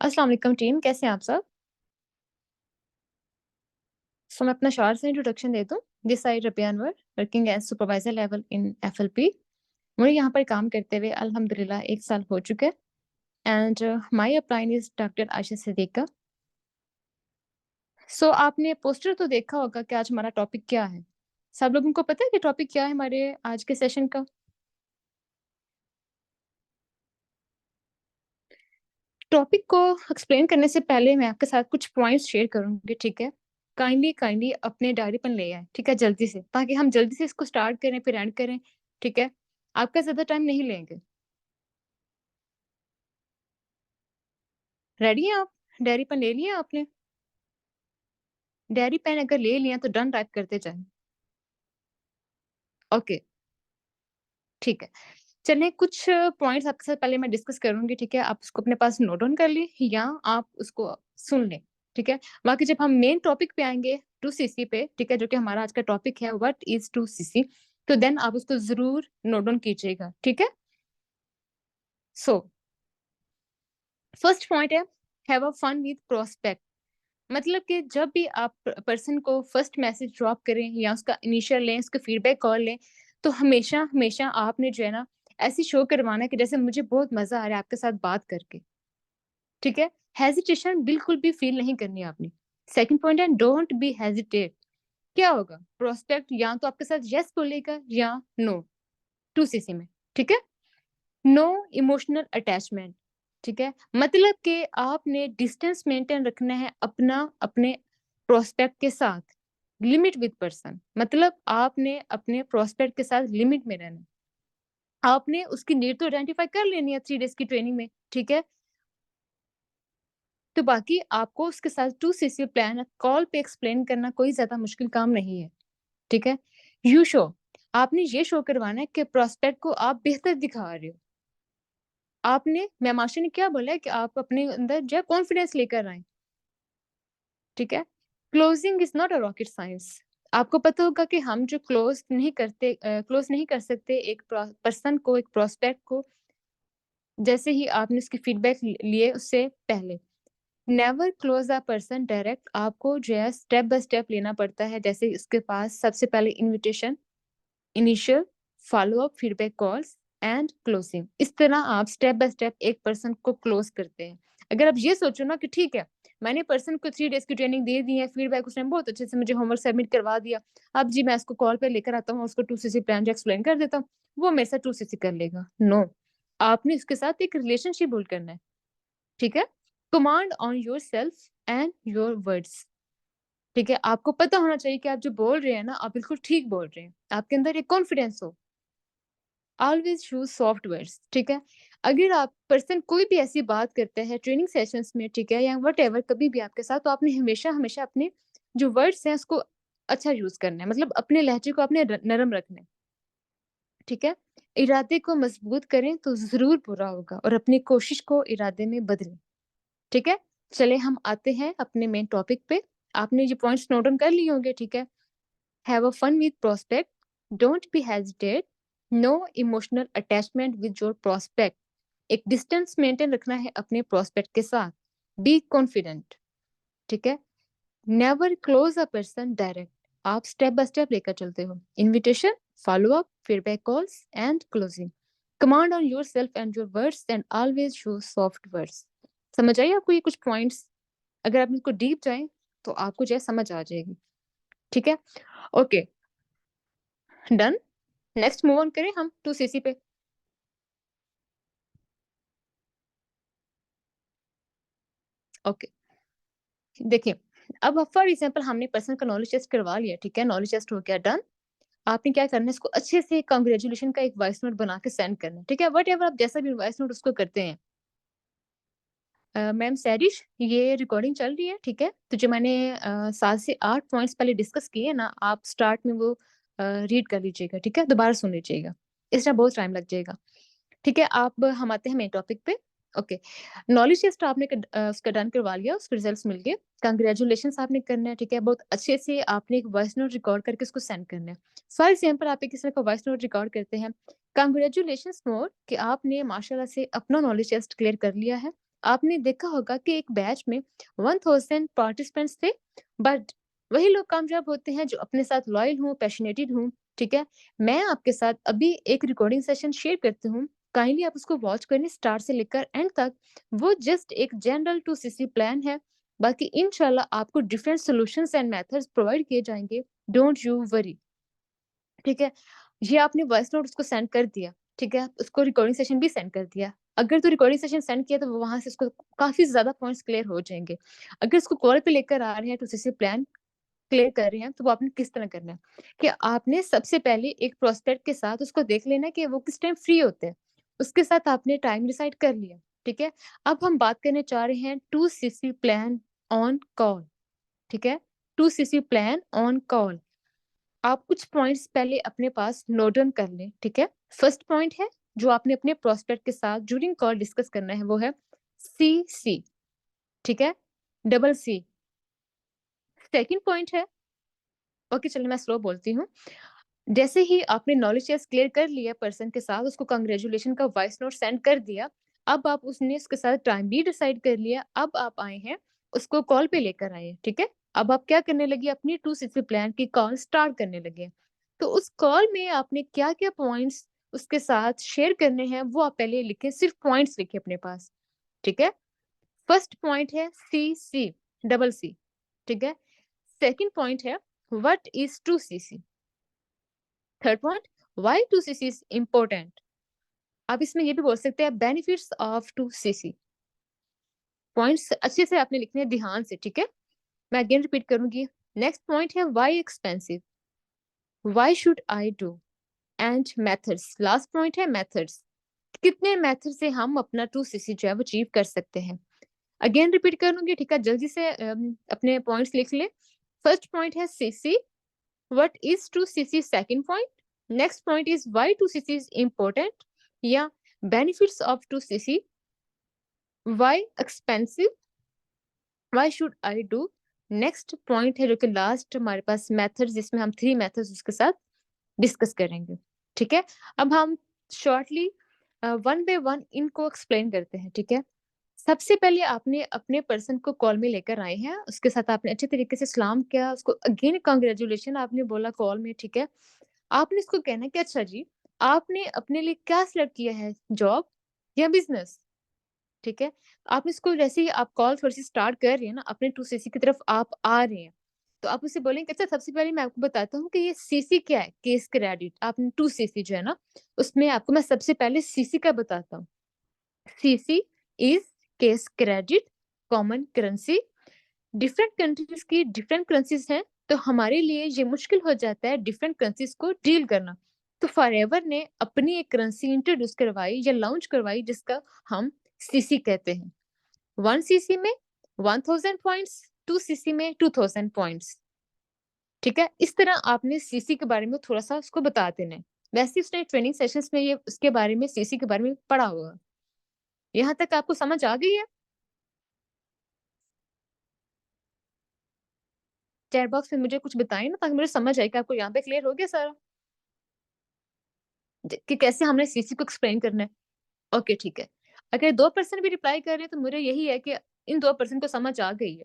अस्सलाम वालेकुम टीम, कैसे हैं आप सब? सो मैं अपना शॉर्ट सा इंट्रोडक्शन दे दूँ। This side Rabia Anwar, working as supervisor level in FLP. मुझे यहाँ पर काम करते हुए अल्हम्दुलिल्लाह 1 साल हो चुका है and my upline is doctor Ayesha Siddiqa. So आपने पोस्टर तो देखा होगा कि आज हमारा टॉपिक क्या है? सब लोगों को पता है कि टॉपिक क्या है हमारे आज के सेशन का? टॉपिक को एक्सप्लेन करने से पहले मैं आपके साथ कुछ पॉइंट्स शेयर करूँगी, ठीक है? काइंडली काइंडली अपने डायरी पेन ले आएँ, ठीक है? जल्दी से, ताकि हम जल्दी से इसको स्टार्ट करें फिर एंड करें, ठीक है? आपका ज़्यादा टाइम नहीं लेंगे। रेडी हैं आप? डायरी पेन ले लिया आपने? डायरी पेन अगर ले लिया तो डन टाइप करते जाएँ। ओके, ठीक है। चलिए कुछ पॉइंट्स आपके साथ पहले मैं डिस्कस करूँगी, ठीक है? आप उसको अपने पास नोट डाउन कर लें या आप उसको सुन लें, ठीक है? बाकी जब हम मेन टॉपिक पे आएँगे 2सीसी पे, ठीक है? जो कि हमारा आज का टॉपिक है व्हाट इज़ 2सीसी, तो देन आप उसको ज़रूर नोट डाउन कीजिएगा, ठीक है? सो फर्स्ट पॉइंट है have a fun with prospect. मतलब कि जब भी आप पर्सन को फर्स्ट मैसेज ड्रॉप करें या उसका इनिशियल लें, उसका फीडबैक कॉल लें, तो हमेशा हमेशा आपने जो है ना ऐसे शो करवाना है कि जैसे मुझे बहुत मज़ा आ रहा है आपके साथ बात करके, ठीक है? हेजिटेशन बिल्कुल भी फ़ील नहीं करनी आपने। सेकंड पॉइंट है डोंट बी हेजिटेट। क्या होगा? प्रोस्पेक्ट या तो आपके साथ येस बोलेगा या नो, 2सीसी में, ठीक है? नो इमोशनल अटैचमेंट, ठीक है? मतलब कि आपने डिस्टेंस मेंटेन रखना है अपना अपने प्रोस्पेक्ट के साथ, लिमिट विद पर्सन मतलब आपने अपने प्रोस्पेक्ट के साथ लिमिट में रहना है। आपने उसकी नीड तो आइडेंटिफाई कर लेनी है 3 डेज़ की ट्रेनिंग में, ठीक है? तो बाकी आपको उसके साथ 2सीसी प्लान कॉल पे एक्सप्लेन करना कोई ज़्यादा मुश्किल काम नहीं है, ठीक है? यू शो आपने ये शो करवाना है कि प्रोस्पेक्ट को आप बेहतर दिखा रहे हो। आपने मैम आशा ने क्या बोला है कि आप अपने अंदर जो है कॉन्फिडेंस लेकर आएँ, ठीक है? Closing is not a rocket science. आपको पता होगा कि हम जो क्लोज़ नहीं कर सकते एक पर्सन को, एक प्रोस्पेक्ट को, जैसे ही आपने उसकी फीडबैक लिए उससे पहले। Never close a person direct आपको जो है स्टेप बाय स्टेप लेना पड़ता है। जैसे इसके पास सबसे पहले invitation, initial, follow up, feedback calls and closing. इस तरह आप स्टेप बाय स्टेप एक पर्सन को क्लोज़ करते हैं। अगर आप ये सोचो ना कि ठीक है, मैंने पर्सन को 3 डेज़ की ट्रेनिंग दे दी है, फीडबैक उसने बहुत अच्छे से मुझे होमवर्क सबमिट करवा दिया। अब जी मैं इसको कॉल पे लेकर आता हूँ, उसको 2सीसी प्लान जो एक्सप्लेन कर देता हूँ, वो मेरे साथ 2सीसी कर लेगा। नो, आपने उसके साथ एक रिलेशनशिप बिल्ड करना है, ठीक है? Command on yourself and your words. ठीक है? आपको पता होना चाहिए कि आप जो बोल रहे हैं ना, आप बिल्कुल ठीक बोल रहे हैं। आपके अंदर एक कॉन्फिडेंस हो। ऑलवेज़ चूज़ सॉफ्ट वर्ड्स, ठीक है? अगर आप पर्सन कोई भी ऐसी बात करते हैं ट्रेनिंग सेशंस में, ठीक है? या व्हाटएवर कभी भी आपके साथ, तो आपने हमेशा-हमेशा अपने जो वर्ड्स हैं उसको अच्छा यूज़ करना है। मतलब अपने लहजे को आपने नरम रखना है, ठीक है? इरादे को मजबूत करें तो ज़रूर पूरा होगा और अपनी कोशिश को इरादे में बदलें, ठीक है? चलिए हम आते हैं अपने मेन टॉपिक पे। आपने ये पॉइंट्स नोट डाउन कर लिए होंगे, ठीक है? Have a fun with prospect. Don't be hesitate. No emotional attachment with your prospect. एक डिस्टेंस मेंटेन रखना है अपने प्रोस्पेक्ट के साथ। बी कॉन्फिडेंट, ठीक है? Never close a person direct. आप स्टेप बाय स्टेप लेकर चलते हो। Invitation, follow up, feedback calls and closing. Command on your self and your words and always show soft words. समझ आई आपको ये कुछ पॉइंट्स? अगर आप इनको डीप जाएं तो आपको जो है समझ आ जाएगी, ठीक है? Okay, done. Next move on करें हम 2सीसी पे। ओके, देखिए, अब फॉर एग्जांपल हमने पर्सन का नॉलेज टेस्ट करवा लिया, ठीक है? नॉलेज टेस्ट हो गया, डन। आपने क्या करना है, इसको अच्छे से कांग्रेचुलेशन का एक वॉइस नोट बना के सेंड करना है, ठीक है? व्हाटएवर आप जैसा भी वॉइस नोट उसको करते हैं। मैम सैरिश, ये रिकॉर्डिंग चल रही है, ठीक है? तो जो मैंने 7 से 8 पॉइंट्स पहले डिस्कस किए ना, आप स्टार्ट में वो रीड कर लीजिएगा, ठीक है? दोबारा सुन लीजिएगा, इसमें बहुत टाइम लग जाएगा। ठीक है, अब हम आते हैं मेन टॉपिक पे। ओके, नॉलेज टेस्ट आपने उसका डन करवा लिया, उसके रिजल्ट्स मिल गए। कांग्रेचुलेशंस आपने करना है, ठीक है? बहुत अच्छे से आपने एक वॉइस नोट रिकॉर्ड करके उसको सेंड करना है। फॉर एग्जांपल आप एक किसी का वॉइस नोट रिकॉर्ड करते हैं, कांग्रेचुलेशंस मोर कि आपने माशाल्लाह से अपना नॉलेज टेस्ट क्लियर कर लिया है। आपने देखा होगा कि एक बैच में 1000 पार्टिसिपेंट्स थे, बट वही लोग कामयाब होते हैं जो अपने साथ लॉयल हों, पैशनेटेड हों, ठीक है? मैं आपके साथ अभी एक रिकॉर्डिंग सेशन शेयर करती हूँ, काइंडली आप उसको वॉच करें स्टार्ट से लेकर एंड तक। वो जस्ट एक जनरल 2CC प्लान है, बाकी इंशाल्लाह आपको different solutions and methods provide किए जाएँगे, डोंट यू वरी, ठीक है? ये आपने वॉइस नोट उसको सेंड कर दिया, ठीक है? उसको रिकॉर्डिंग सेशन भी सेंड कर दिया। अगर तो रिकॉर्डिंग सेशन सेंड किया तो वहाँ से उसको काफ़ी ज़्यादा पॉइंट्स क्लियर हो जाएँगे। अगर इसको कॉल पे लेकर आ रहे हैं, 2CC प्लान क्लियर कर रहे हैं, तो वो आपने किस तरह करना है कि आपने सबसे पहले एक प्रोस्पेक्ट के साथ उसको देख लेना है कि वो किस टाइम फ्री होते हैं। उसके साथ आपने टाइम डिसाइड कर लिया, ठीक है? अब हम बात करने जा रहे हैं 2CC प्लान ऑन कॉल, ठीक है? 2CC plan on call. आप कुछ पॉइंट्स पहले अपने पास नोट डाउन कर लें, ठीक है? फर्स्ट पॉइंट है, जो आपने अपने प्रोस्पेक्ट के साथ ड्यूरिंग कॉल डिस्कस करना है, वो है सीसी, ठीक है? Double C. सेकंड पॉइंट है, ओके चलिए मैं स्लो बोलती हूँ। जैसे ही आपने नॉलेज टेस्ट क्लियर कर लिया पर्सन के साथ, उसको कांग्रेचुलेशन का वॉइस नोट सेंड कर दिया। अब आप उसने उसके साथ टाइम भी डिसाइड कर लिया। अब आप आए हैं, उसको कॉल पे लेकर आए हैं, ठीक है? अब आप क्या करने लगे, अपनी 260 प्लान की कॉल स्टार्ट करने लगे। तो उस कॉल में आपने क्या-क्या पॉइंट्स उसके साथ शेयर करने हैं, वो आप पहले लिखें, सिर्फ पॉइंट्स लिखिए अपने पास, ठीक है? फर्स्ट पॉइंट है सीसी, डबल सी, ठीक है? सेकंड पॉइंट है what is 2CC। Third point, why 2CC is important. आप इसमें ये भी बोल सकते हैं बेनिफिट्स ऑफ 2CC। पॉइंट्स अच्छे से आपने लिखने हैं ध्यान से, ठीक है? मैं अगेन रिपीट करूंगी। नेक्स्ट पॉइंट है why expensive, why should I do, and methods. Last point है मेथड्स, कितने मेथड से हम अपना 2CC जो है वो अचीव कर सकते हैं। अगेन रिपीट करूंगी, ठीक है? जल्दी से अपने पॉइंट्स लिख ले। फर्स्ट पॉइंट है CC, what is 2CC। Second point, next point is why 2CC is important, या benefits of 2CC, why expensive, why should I do. Next point है जो कि लास्ट हमारे पास मेथड्स, जिसमें हम 3 मेथड्स उसके साथ डिस्कस करेंगे, ठीक है? अब हम शॉर्टली वन बाय वन इनको एक्सप्लेन करते हैं, ठीक है? सबसे पहले आपने अपने पर्सन को कॉल में लेकर आए हैं, उसके साथ आपने अच्छे तरीके से सलाम किया, उसको अगेन कांग्रेचुलेशन आपने बोला कॉल में, ठीक है? आपने इसको कहना है कि अच्छा जी, आपने अपने लिए क्या सिलेक्ट किया है, जॉब या बिज़नेस? ठीक है? आप इसको जैसे ही आप कॉल थोड़ी-सी स्टार्ट कर रही हैं ना, अपने 2CC की तरफ आप आ रहे हैं, तो आप उससे बोलेंगे अच्छा सबसे पहले मैं आपको बताता हूँ कि ये सीसी क्या है, केस क्रेडिट। आपने 2CC जो है ना, उसमें आपको मैं सबसे पहले सीसी का बताता हूँ। CC is case credit common currency. Different countries की डिफरेंट करेंसीज़ हैं, तो हमारे लिए ये मुश्किल हो जाता है डिफरेंट करेंसीज़ को डील करना। तो फॉरएवर ने अपनी एक करेंसी इंट्रोड्यूस करवाई या लॉन्च करवाई, जिसका हम सीसी कहते हैं। 1 सीसी में 1000 पॉइंट्स, 2 सीसी में 2000 पॉइंट्स, ठीक है? इस तरह आपने सीसी के बारे में थोड़ा-सा उसको बता देना है। वैसे उसने ट्रेनिंग सेशंस में ये उसके बारे में सीसी के बारे में पढ़ा होगा। यहाँ तक आपको समझ आ गई है? चैट बॉक्स में मुझे कुछ बताएँ ना, ताकि मुझे समझ आए कि आपको यहाँ पे क्लियर हो गया सारा? कि कैसे हमने सीसी को एक्सप्लेन करना है? ओके, ठीक है। अगर 2 पर्सन भी रिप्लाई कर रहे हैं, तो मुझे यही है कि इन 2 पर्सन को समझ आ गई है।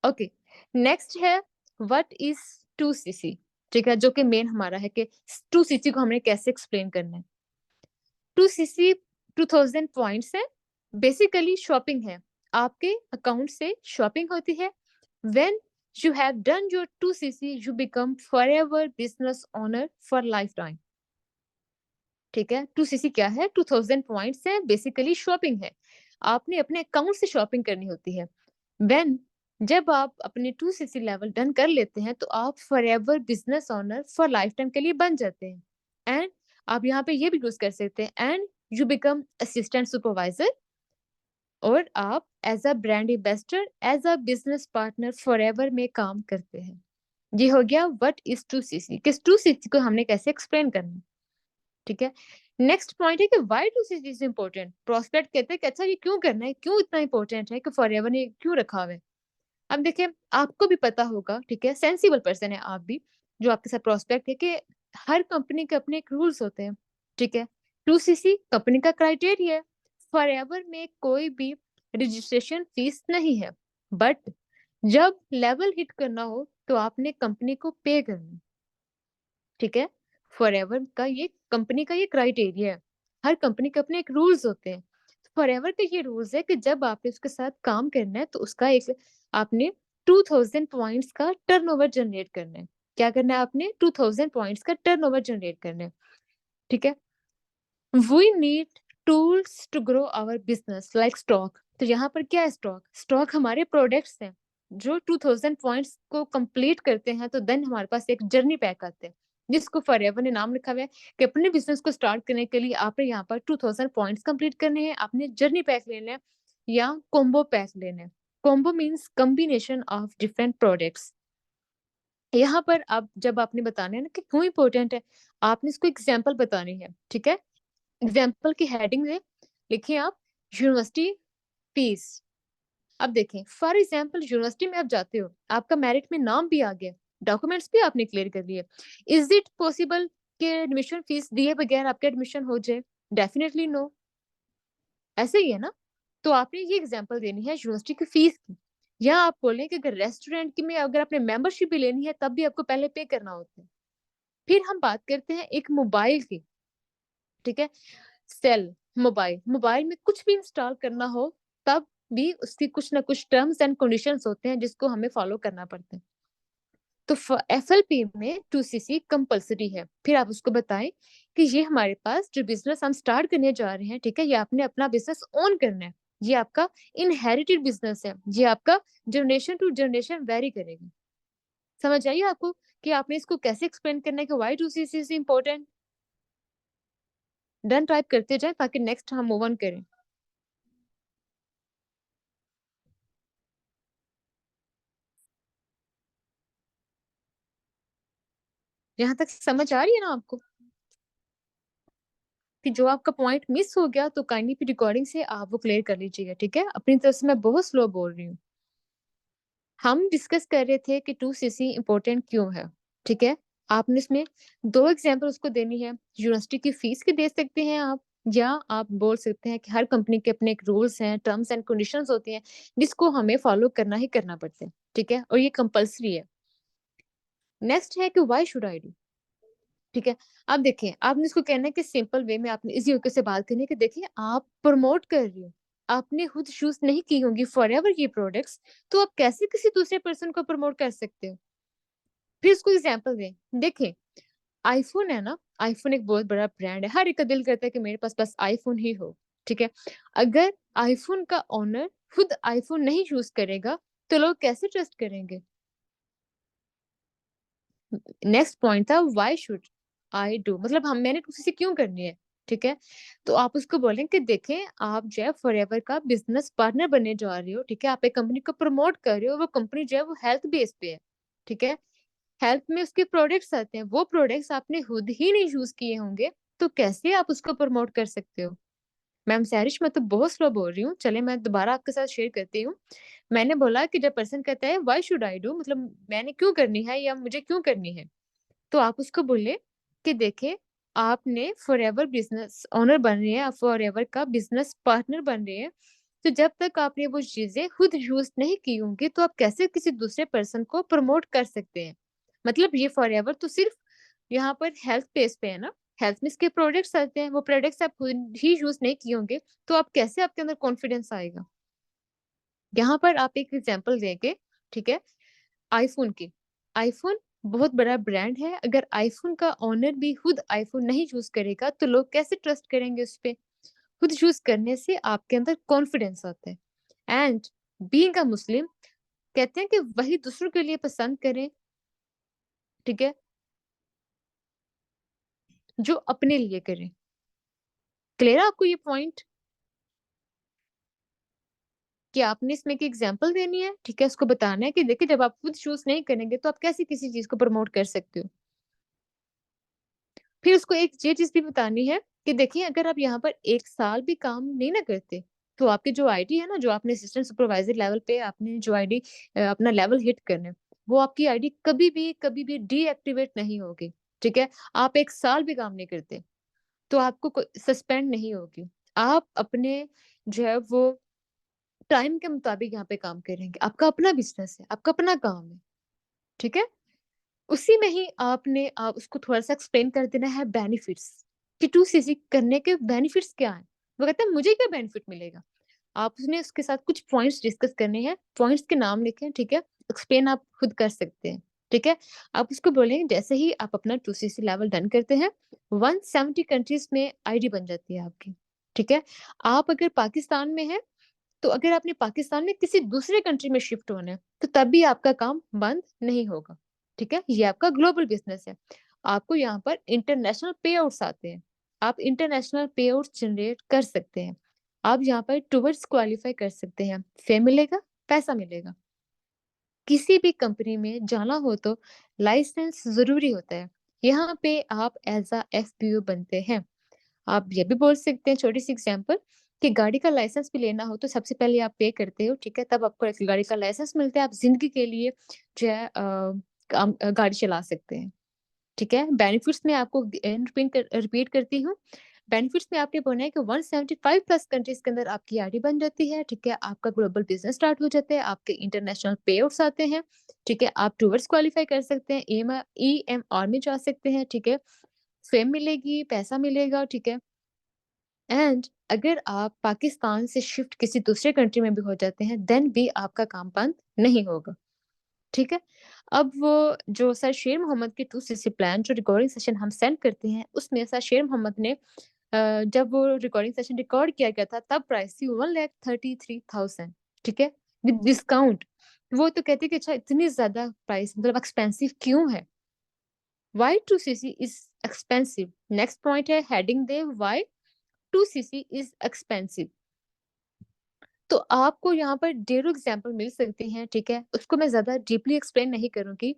ओके, नेक्स्ट है व्हाट इज़ 2CC, ठीक है? जो कि मेन हमारा है कि 2CC को हमने कैसे एक्सप्लेन करना है। 2CC 2000 पॉइंट्स है, बेसिकली शॉपिंग है। आपके अकाउंट से शॉपिंग होती है। When you have done your 2CC, you become forever business owner for life time, ठीक है? 2CC क्या है? 2000 पॉइंट्स है, बेसिकली शॉपिंग है। आपने अपने अकाउंट से शॉपिंग करनी होती है। व्हेन जब आप अपने 2CC लेवल डन कर लेते हैं, तो आप forever business owner for life time के लिए बन जाते हैं। एंड आप यहाँ पे ये भी यूज़ कर सकते हैं, and you become assistant supervisor, और आप as a brand ambassador, as a business partner forever में काम करते हैं। ये हो गया व्हाट इज़ 2CC, किस 2CC को हमने कैसे एक्सप्लेन करना है, ठीक है? नेक्स्ट पॉइंट है कि why 2CC is important. Prospect कहते हैं कि अच्छा ये क्यों करना है? क्यों इतना इम्पोर्टेंट है कि फॉरएवर ने क्यों रखा हुआ है? अब देखिए, आपको भी पता होगा, ठीक है? सेंसिबल पर्सन है आप भी, जो आपके साथ प्रोस्पेक्ट है, कि हर कंपनी के अपने एक रूल्स होते हैं, ठीक है? 2CC कंपनी का क्राइटेरिया है। फॉरएवर में कोई भी रजिस्ट्रेशन फीस नहीं है, बट जब लेवल हिट करना हो तो आपने कंपनी को पे करना है, ठीक है? फॉरएवर का ये कंपनी का ये क्राइटेरिया है। हर कंपनी के अपने एक रूल्स होते हैं। फॉरएवर के ये रूल्स है कि जब आपने उसके साथ काम करना है तो उसका एक आपने 2000 पॉइंट्स का टर्नओवर जनरेट करना है। क्या करना है आपने? 2000 पॉइंट्स का टर्नओवर जनरेट करना है, ठीक है? We need tools to grow our business like stock. तो यहाँ पर क्या है स्टॉक? स्टॉक हमारे प्रोडक्ट्स हैं जो 2000 पॉइंट्स को कंप्लीट करते हैं, तो देन हमारे पास एक जर्नी पैक आते हैं जिसको फॉरएवर ने नाम लिखा हुआ है कि अपने बिजनेस को स्टार्ट करने के लिए आपने यहाँ पर 2000 पॉइंट्स कंप्लीट करने हैं, आपने जर्नी पैक लेना है या कॉम्बो पैक लेना है। Combo means combination of different products. यहाँ पर आप जब आपने बताना है ना कि क्यों इंपॉर्टेंट है, आपने इसको एग्जाम्पल बतानी है, ठीक है? एग्जाम्पल की हेडिंग में लिखिए आप यूनिवर्सिटी फीस। अब देखें फॉर एग्जाम्पल यूनिवर्सिटी में आप जाते हो, आपका मेरिट में नाम भी आ गया, डॉक्यूमेंट्स भी आपने क्लियर कर लिए। इज इट पॉसिबल कि एडमिशन फीस दिए बगैर आपका एडमिशन हो जाए? Definitely no. ऐसे ही है ना? तो आपने ये एग्जाम्पल देनी है यूनिवर्सिटी की फीस की, या आप बोलें कि अगर रेस्टोरेंट की में अगर आपने मेंबरशिप भी लेनी है तब भी आपको पहले पे करना होता है। फिर हम बात करते हैं एक मोबाइल की, ठीक है? सेल मोबाइल, मोबाइल में कुछ भी इंस्टॉल करना हो तब भी उसकी कुछ ना कुछ टर्म्स एंड कंडीशंस होते हैं जिसको हमें फॉलो करना पड़ता है। तो एफएलपी में 2सीसी कंपलसरी है। फिर आप उसको बताएं कि ये हमारे पास जो बिजनेस हम स्टार्ट करने जा रहे हैं, ठीक है, ये आपने अपना बिजनेस ओन करना है, ये आपका इनहेरिटेड बिजनेस है, ये आपका जनरेशन टू जनरेशन वेरी करेगा। समझ आइए आपको कि आपने इसको कैसे एक्सप्लेन करना है कि वाई 2सीसी इज इम्पोर्टेंट। डन टाइप करते जाए ताकि नेक्स्ट हम मूव ऑन करें। यहाँ तक समझ आ रही है ना आपको कि जो आपका पॉइंट मिस हो गया तो काइंडली फिर रिकॉर्डिंग से आप वो क्लियर कर लीजिएगा, ठीक है? अपनी तरफ से मैं बहुत स्लो बोल रही हूँ। हम डिस्कस कर रहे थे कि 2सीसी इंपॉर्टेंट क्यों है, ठीक है? आपने इसमें दो एग्जाम्पल उसको देनी है। यूनिवर्सिटी की फीस की दे सकते हैं आप, या आप बोल सकते हैं कि हर कंपनी के अपने एक रूल्स हैं, टर्म्स एंड कंडीशंस होती हैं जिसको हमें फॉलो करना ही करना पड़ता है, ठीक है? और ये कंपल्सरी है। नेक्स्ट है कि व्हाई शुड आई डू, ठीक है? अब देखिए, आपने इसको कहना है कि सिंपल वे में आपने इजी होकर से बात करनी है कि देखिए आप प्रमोट कर रही हो, आपने खुद यूज नहीं की होंगी फॉरएवर ये प्रोडक्ट्स, तो आप कैसे किसी दूसरे पर्सन को प्रमोट कर सकते हो? फिर इसको एग्जांपल दें। देखिए, आईफोन है ना, आईफोन एक बहुत बड़ा ब्रांड है, हर एक का दिल करता है कि मेरे पास बस आईफोन ही हो, ठीक है? अगर आईफोन का ओनर खुद आईफोन नहीं यूज करेगा तो लोग कैसे ट्रस्ट करेंगे? नेक्स्ट पॉइंट था व्हाई शुड आई डू, मतलब हम मैंने किसी से क्यों करनी है, ठीक है? तो आप उसको बोलें कि देखें आप जो है फॉरएवर का बिजनेस पार्टनर बनने जा रहे हो, ठीक है? आप एक कंपनी को प्रमोट कर रहे हो, वो कंपनी जो है वो हेल्थ बेस पे है, ठीक है? हेल्थ में उसके प्रोडक्ट्स आते हैं, वो प्रोडक्ट्स आपने खुद ही नहीं यूज किए होंगे तो कैसे आप उसको प्रमोट कर सकते हो? मैम सैरिश मैं तो बहुत स्लो बोल रही हूँ, चले मैं दोबारा आपके साथ शेयर करती हूँ। मैंने बोला कि जब पर्सन कहता है व्हाई शुड आई डू, मतलब मैंने क्यों करनी है या मुझे क्यों करनी है, तो आप उसको बोले कि देखिए आपने फॉरएवर बिजनेस ओनर बन रहे हैं, आप फॉरएवर का बिजनेस पार्टनर बन रहे हैं, तो जब तक आपने वो चीजें खुद यूज नहीं की होंगी तो आप कैसे किसी दूसरे पर्सन को प्रमोट कर सकते हैं? मतलब ये फॉरएवर तो सिर्फ यहाँ पर हेल्थ बेस पे है ना, हेल्थ में इसके प्रोडक्ट्स आते हैं, वो प्रोडक्ट्स आप खुद ही यूज नहीं किए होंगे तो आप कैसे आपके अंदर कॉन्फिडेंस आएगा? यहाँ पर आप एक एग्जांपल देंगे, ठीक है? आईफ़ोन की। आईफ़ोन बहुत बड़ा ब्रांड है, अगर आईफ़ोन का ओनर भी खुद आईफ़ोन नहीं यूज़ करेगा, तो लोग कैसे ट्रस्ट करेंगे उस पे? खुद यूज़ करने से आपके अंदर कॉन्फिडेंस आता है। एंड बीइंग अ मुस्लिम कहते हैं कि वही दूसरों के लिए पसंद करें, ठीक है? जो अपने लिए करें। क्लियर है आपको ये पॉइंट? कि आपने इसमें एक एग्ज़ाम्पल देनी है, ठीक है? उसको बताना है कि देखिए जब आप खुद यूज़ नहीं करेंगे, तो आप कैसे किसी चीज़ को प्रमोट कर सकते हो? फिर उसको एक ये चीज़ भी बतानी है कि देखिए अगर आप यहाँ पर 1 साल भी काम नहीं ना करते, तो आपकी जो आईडी है ना, जो आपने असिस्टेंट सुपरवाइज़र लेवल पे आपने जो आईडी अपना लेवल हिट करना है, वो आपकी आईडी कभी भी डीएक्टिवेट नहीं होगी, ठीक है? आप 1 साल भी काम नहीं करते, तो आपको कोई सस्पेंड नहीं होगी। आप अपने जो है वो टाइम के मुताबिक यहाँ पे काम करेंगे। आपका अपना बिज़नेस है, आपका अपना काम है, ठीक है? उसी में ही आपने उसको थोड़ा-सा एक्सप्लेन कर देना है बेनिफिट्स, कि 2सीसी करने के बेनिफिट्स क्या हैं? वो कहता है मुझे क्या बेनिफिट मिलेगा? आपने उसके साथ कुछ पॉइंट्स डिस्कस करने हैं, पॉइंट्स के नाम लिखें, ठीक है? एक्सप्लेन आप खुद कर सकते हैं, ठीक है? आप उसको बोलेंगे जैसे ही आप अपना 2सीसी लेवल डन करते हैं, 170 कंट्रीज़ में आईडी बन जाती है आपकी, ठीक है? आप अगर पाकिस्तान में हैं, तो अगर आपने पाकिस्तान में किसी दूसरे कंट्री में शिफ्ट होना है, तो तब भी आपका काम बंद नहीं होगा, ठीक है? ये आपका ग्लोबल बिज़नेस है। आपको यहाँ पर इंटरनेशनल पेआउट्स आते हैं। आप इंटरनेशनल पेआउट्स जनरेट कर सकते हैं। आप यहाँ पर टुवर्ड्स क्वालीफाई कर सकते हैं। फेम मिलेगा, पैसा मिलेगा। किसी भी कंपनी में जाना हो तो लाइसेंस ज़रूरी होता है। यहाँ पे आप एज़ अ एफपीओ बनते हैं। आप ये भी बोल सकते हैं छोटी-सी एग्ज़ाम्पल कि गाड़ी का लाइसेंस भी लेना हो तो सबसे पहले आप पे करते हो, ठीक है? तब आपको एक गाड़ी का लाइसेंस मिलता है, आप ज़िंदगी के लिए जो है गाड़ी चला सकते हैं, ठीक है? बेनिफिट्स में आपको रिपीट करती हूँ। बेनिफिट्स में आपने बोला है कि 175 प्लस कंट्रीज़ के अंदर आपकी आईडी बन जाती है, ठीक है? आपका ग्लोबल बिज़नेस स्टार्ट हो जाता है, आपके इंटरनेशनल पेआउट्स आते हैं, ठीक है? आप टूवर्ड्स क्वालीफाई कर सकते हैं, ईएमआर में जा सकते हैं, ठीक है? फेम मिलेगी, पैसा मिलेगा, ठीक है? एंड अगर आप पाकिस्तान से शिफ्ट किसी दूसरे कंट्री में भी हो जाते हैं, देन भी आपका काम बंद नहीं होगा, ठीक है? अब वो जो सर शेर मोहम्मद के 2सीसी प्लान जो रिकॉर्डिंग सेशन हम सेंड करते हैं, उसमें सर शेर मोहम्मद ने जब वो रिकॉर्डिंग सेशन रिकॉर्ड किया गया था, तब प्राइस थी 1,33,000 ठीक है? With discount. वो तो कहते कि अच्छा इतनी ज़्यादा प्राइस मतलब एक्सपेंसिव क्यों है? व्हाई 2सीसी इज़ एक्सपेंसिव? नेक्स्ट पॉइंट है हेडिंग दे व्हाई 2सीसी इज़ एक्सपेंसिव। तो आपको यहाँ पर ढेरों एग्ज़ाम्पल मिल सकती हैं, ठीक है? उसको मैं ज़्यादा डीपली एक्सप्लेन नहीं करूँगी।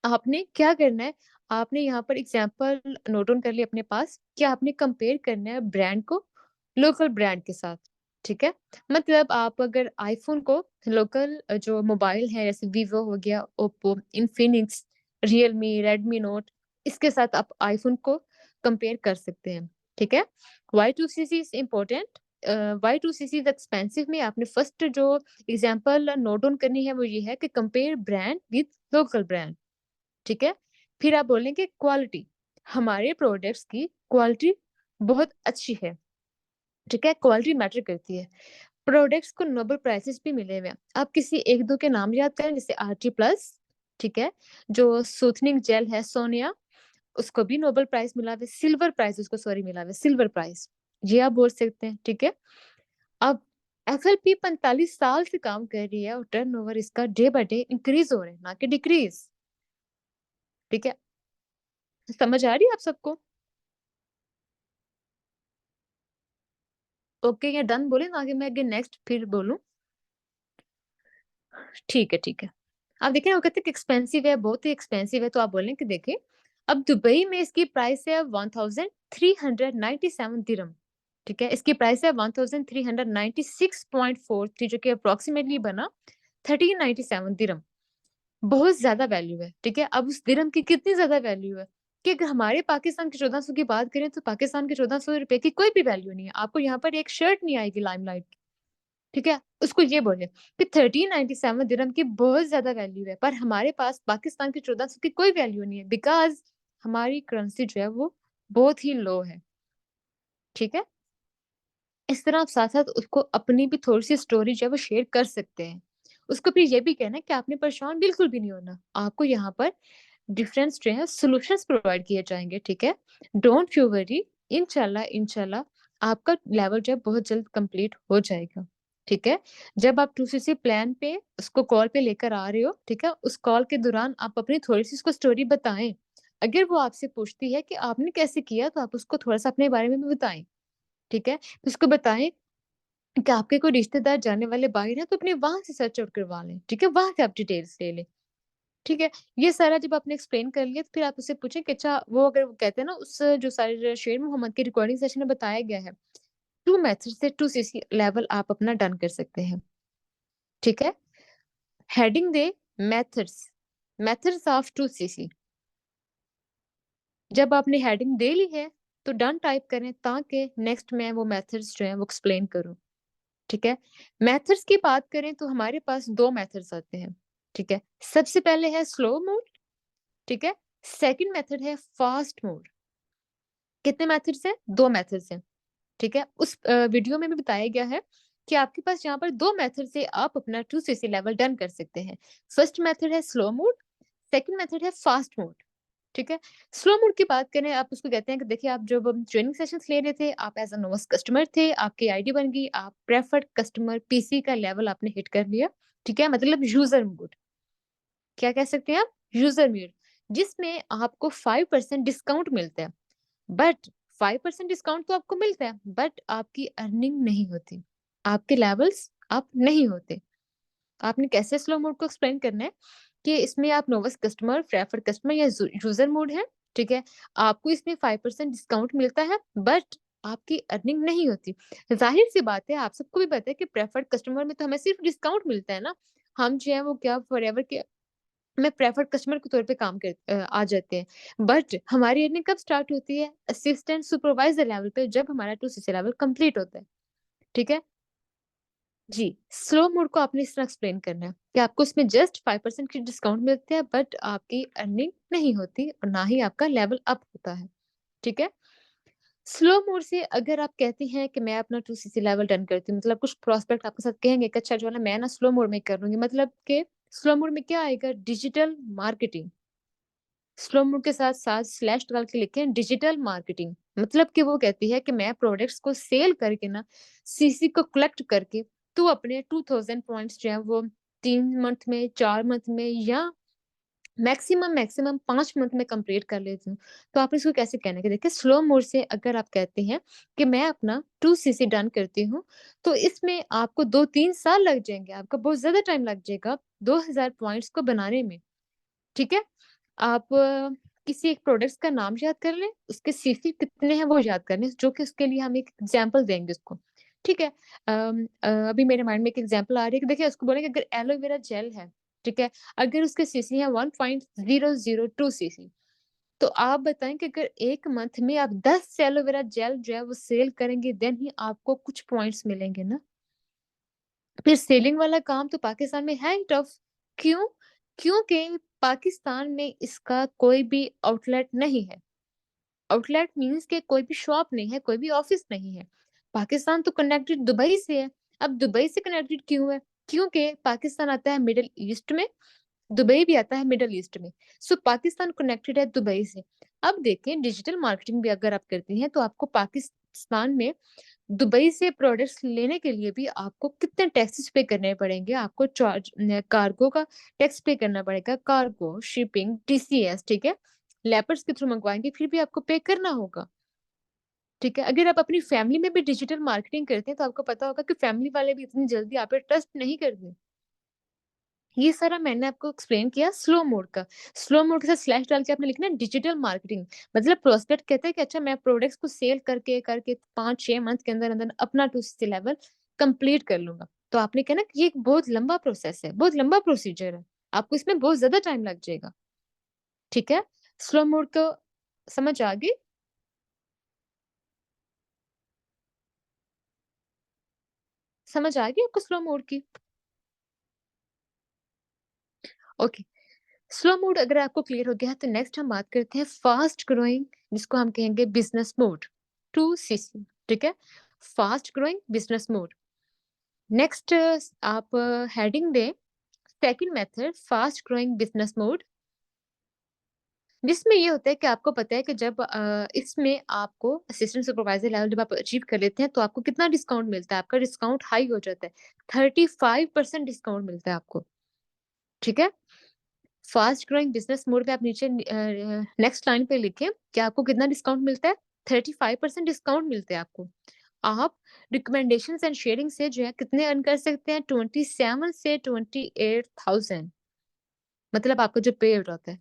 आपने क्या करना है, आपने यहाँ पर एग्ज़ाम्पल नोट डाउन कर लिए अपने पास कि आपने कंपेयर करना है ब्रांड को लोकल ब्रांड के साथ, ठीक है? मतलब आप अगर आईफ़ोन को लोकल जो मोबाइल है जैसे वीवो हो गया, Oppo, Infinix, Realme, Redmi note इसके साथ आप आईफ़ोन को कंपेयर कर सकते हैं, ठीक है? व्हाई 2सीसी इज़ इम्पोर्टेंट व्हाई 2सीसी इज़ एक्सपेंसिव में आपने फर्स्ट जो एग्ज़ाम्पल नोट डाउन करनी है वो ये है कि compare brand with local brand. ठीक है? फिर आप बोलेंगे क्वालिटी, हमारे प्रोडक्ट्स की क्वालिटी बहुत अच्छी है, ठीक है? क्वालिटी मैटर करती है। प्रोडक्ट्स को नोबेल प्राइज़ेज़ भी मिले हुए हैं। आप किसी 1-2 के नाम याद करें जैसे आरटी प्लस, ठीक है? जो सूथनिंग जेल है सोनिया, उसको भी नोबेल प्राइज़ मिला हुआ है, सिल्वर प्राइज़ उसको सॉरी मिला हुआ है, सिल्वर प्राइज़। ये आप बोल सकते हैं, ठीक है? अब एफएलपी 45 साल से काम कर रही है और टर्नओवर इसका डे बाय डे इंक्रीज़ हो रहा है, ना कि डिक्रीज़, ठीक है? समझ आ रही है आप सबको? ओके या डन बोले ना कि मैं आगे नेक्स्ट फिर बोलूँ? ठीक है, ठीक है। अब देखिए वो कहते हैं कि एक्सपेंसिव है, बहुत ही एक्सपेंसिव है तो आप बोलें कि देखिए, अब दुबई में इसकी प्राइस है 1397 दिरहम, ठीक है? इसकी प्राइस है 1396.43 जो कि अप्रॉक्सिमेटली बना 1397 दिरहम। बहुत ज़्यादा वैल्यू है, ठीक है? अब उस दिरहम की कितनी ज़्यादा वैल्यू है कि अगर हमारे पाकिस्तान के 1400 की बात करें तो पाकिस्तान के ₹1400 की कोई भी वैल्यू नहीं है। आपको यहाँ पर एक शर्ट नहीं आएगी लाइमलाइट की। ठीक है? उसको ये बोले कि 1397 दिरहम की बहुत ज़्यादा वैल्यू है, पर हमारे पास पाकिस्तान के 1400 की कोई वैल्यू नहीं है बिकॉज़ हमारी करेंसी जो है वो बहुत ही लो है, ठीक है? इस तरह आप साथ-साथ उसको अपनी भी थोड़ी-सी स्टोरी जो है वो शेयर कर सकते हैं। उसको फिर ये भी कहना है कि आपने परेशान बिल्कुल भी नहीं होना। आपको यहाँ पर डिफरेंस जो है सॉल्यूशंस प्रोवाइड किए जाएँगे, ठीक है? डोंट यू वरी इंशाल्लाह इंशाल्लाह आपका लेवल जो है बहुत जल्द कंप्लीट हो जाएगा, ठीक है? जब आप 2सीसी प्लान पे उसको कॉल पे लेकर आ रहे हो, ठीक है? उस कॉल के दौरान आप अपनी थोड़ी-सी उसको स्टोरी बताएँ। अगर वो आपसे पूछती है कि आपने कैसे किया तो आप उसको थोड़ा-सा अपने बारे में भी बताएँ, ठीक है? उसको बताएँ कि आपके कोई रिश्तेदार जानने वाले बाहर हैं तो अपने वहाँ से सर्च आउट करवा लें, ठीक है? वहाँ से आप डिटेल्स ले लें। ठीक है? ये सारा जब आपने एक्सप्लेन कर लिया तो फिर आप उससे पूछें कि अच्छा वो अगर वो कहते हैं ना उस जो सारे शेर मोहम्मद की रिकॉर्डिंग सेशन में बताया गया है, 2 मेथड से 2सीसी लेवल आप अपना डन कर सकते हैं, ठीक है? हेडिंग दे मेथड्स, मेथड्स ऑफ 2सीसी जब आपने हेडिंग दे ली है, तो डन टाइप करें ताकि नेक्स्ट मैं वो मेथड्स जो हैं वो एक्सप्लेन करूँ, ठीक है? मेथड्स की बात करें तो हमारे पास 2 मेथड्स आते हैं, ठीक है? सबसे पहले है स्लो मोड, ठीक है? सेकंड मेथड है फास्ट मोड। कितने मेथड्स हैं? 2 मेथड्स हैं, ठीक है? उस वीडियो में भी बताया गया है कि आपके पास यहाँ पर 2 मेथड से आप अपना 2 सीसी लेवल डन कर सकते हैं। फर्स्ट मेथड है स्लो मोड, सेकंड मेथड है फास्ट मोड, ठीक है? स्लो मोड की बात करें, आप उसको कहते हैं कि देखिए आप जब ट्रेनिंग सेशंस ले रहे थे, आप एज़ अ नोवाइस कस्टमर थे, आपकी आईडी बन गई, आप प्रेफर्ड कस्टमर पीसी का लेवल आपने हिट कर लिया, ठीक है? मतलब यूज़र मोड। क्या कह सकते हैं आप? यूज़र मोड, जिसमें आपको 5% डिस्काउंट मिलता है। बट 5% डिस्काउंट तो आपको मिलता है, बट आपकी अर्निंग नहीं होती। आपके लेवल्स अप नहीं होते। आपने कैसे स्लो मोड को एक्सप्लेन करना है कि इसमें आप नोविस कस्टमर, प्रेफर्ड कस्टमर या यूज़र मोड है, ठीक है? आपको इसमें 5% डिस्काउंट मिलता है, बट आपकी अर्निंग नहीं होती। ज़ाहिर-सी बात है, आप सबको भी पता है कि प्रेफर्ड कस्टमर में तो हमें सिर्फ डिस्काउंट मिलता है ना। हम जो है वो क्या फॉरएवर के में प्रेफर्ड कस्टमर के तौर पे आ जाते हैं। बट हमारी अर्निंग कब स्टार्ट होती है? असिस्टेंट सुपरवाइज़र लेवल पे, जब हमारा 2 सीसी लेवल कंप्लीट होता है। ठीक है? जी, स्लो मोड को आपने इस तरह एक्सप्लेन करना है कि आपको इसमें जस्ट 5% की डिस्काउंट मिलती है, बट आपकी अर्निंग नहीं होती और ना ही आपका लेवल अप होता है। ठीक है? स्लो मोड से अगर आप कहते हैं कि मैं अपना 2 सीसी लेवल डन करती हूँ, मतलब कुछ प्रोस्पेक्ट आपके साथ कहेंगे कि अच्छा जो है ना मैं ना स्लो मोड में कर लूँगी, मतलब कि स्लो मोड में क्या आएगा? Digital marketing. स्लो मोड के साथ-साथ स्लैश डाल के लिखें डिजिटल मार्केटिंग। मतलब कि वो कहती है कि मैं प्रोडक्ट्स को सेल करके ना सीसी को कलेक्ट करके तू अपने 2000 पॉइंट्स जो है वो 3 मंथ में, 4 मंथ में या मैक्सिमम 5 मंथ में कंप्लीट कर लेती हूँ। तो आप इसको कैसे कहना है कि देखिए स्लो मोड से अगर आप कहते हैं कि मैं अपना 2 सीसी डन करती हूँ, तो इसमें आपको 2-3 साल लग जाएँगे, आपका बहुत ज़्यादा टाइम लग जाएगा 2000 पॉइंट्स को बनाने में। ठीक है? आप किसी एक प्रोडक्ट्स का नाम याद कर लें, उसके सीसी कितने हैं वो याद कर लें, जो कि उसके लिए हम एक एग्ज़ाम्पल देंगे उसको। ठीक है? अभी मेरे माइंड में एक एग्ज़ाम्पल आ रही है कि देखिए उसको बोलेंगे अगर एलोवेरा जेल है, ठीक है? अगर उसके सीसी हैं 1.002 सीसी, तो आप बताएँ कि अगर 1 मंथ में आप 10 एलोवेरा जेल जो है वो सेल करेंगे, देन ही आपको कुछ पॉइंट्स मिलेंगे ना। फिर सेलिंग वाला काम तो पाकिस्तान में है ही टफ। क्यों? क्योंकि पाकिस्तान में इसका कोई भी आउटलेट नहीं है। आउटलेट मीन्स कि कोई भी शॉप नहीं है, कोई भी ऑफिस नहीं है। पाकिस्तान तो कनेक्टेड दुबई से है। अब दुबई से कनेक्टेड क्यों है? क्योंकि पाकिस्तान आता है मिडल ईस्ट में, दुबई भी आता है मिडल ईस्ट में। सो पाकिस्तान कनेक्टेड है दुबई से। अब देखें डिजिटल मार्केटिंग भी अगर आप करती हैं तो आपको पाकिस्तान में दुबई से प्रोडक्ट्स लेने के लिए भी आपको कितने टैक्सेस पे करने पड़ेंगे, आपको कार्गो का टैक्स पे करना पड़ेगा, कार्गो, शिपिंग, टीसीएस, ठीक है? लेपर्स के थ्रू मंगवाएँगे फिर भी आपको पे करना होगा, ठीक है? अगर आप अपनी फैमिली में भी डिजिटल मार्केटिंग करते हैं तो आपको पता होगा कि फैमिली वाले भी इतनी जल्दी आप पे ट्रस्ट नहीं करते। ये सारा मैंने आपको एक्सप्लेन किया स्लो मोड का। स्लो मोड के साथ स्लैश डाल के आपने लिखना है डिजिटल मार्केटिंग। मतलब प्रोस्पेक्ट कहता है कि अच्छा मैं प्रोडक्ट्स को सेल करके 5-6 मंथ के अंदर-अंदर अपना 2 लेवल कंप्लीट कर लूँगा। तो आपने कहा ना कि ये एक बहुत लंबा प्रोसेस है, बहुत लंबा प्रोसीजर है। आपको इसमें बहुत ज़्यादा टाइम लग जाएगा। ठीक है? स्लो मोड को समझ आ गई? समझ आ गई आपको स्लो मोड की? ओके। स्लो मोड अगर आपको क्लियर हो गया है तो नेक्स्ट हम बात करते हैं फास्ट ग्रोइंग, जिसको हम कहेंगे बिजनेस मोड 2 सीसी। ठीक है? Fast growing business mode. Next आप हेडिंग दें second method fast growing business mode, जिसमें ये होता है कि आपको पता है कि जब इसमें आपको असिस्टेंट सुपरवाइजर लेवल जब आप अचीव कर लेते हैं तो आपको कितना डिस्काउंट मिलता है, आपका डिस्काउंट हाई हो जाता है, 35% डिस्काउंट मिलता है आपको। ठीक है? फास्ट ग्रोइंग बिजनेस मोड पे आप नीचे नेक्स्ट लाइन पे लिखें कि आपको कितना डिस्काउंट मिलता है? 35% डिस्काउंट मिलते हैं आपको। आप रिकमेंडेशंस एंड शेयरिंग से जो है कितने अर्न कर सकते हैं? 27 से 28,000, मतलब आपका जो पे आउट होता है।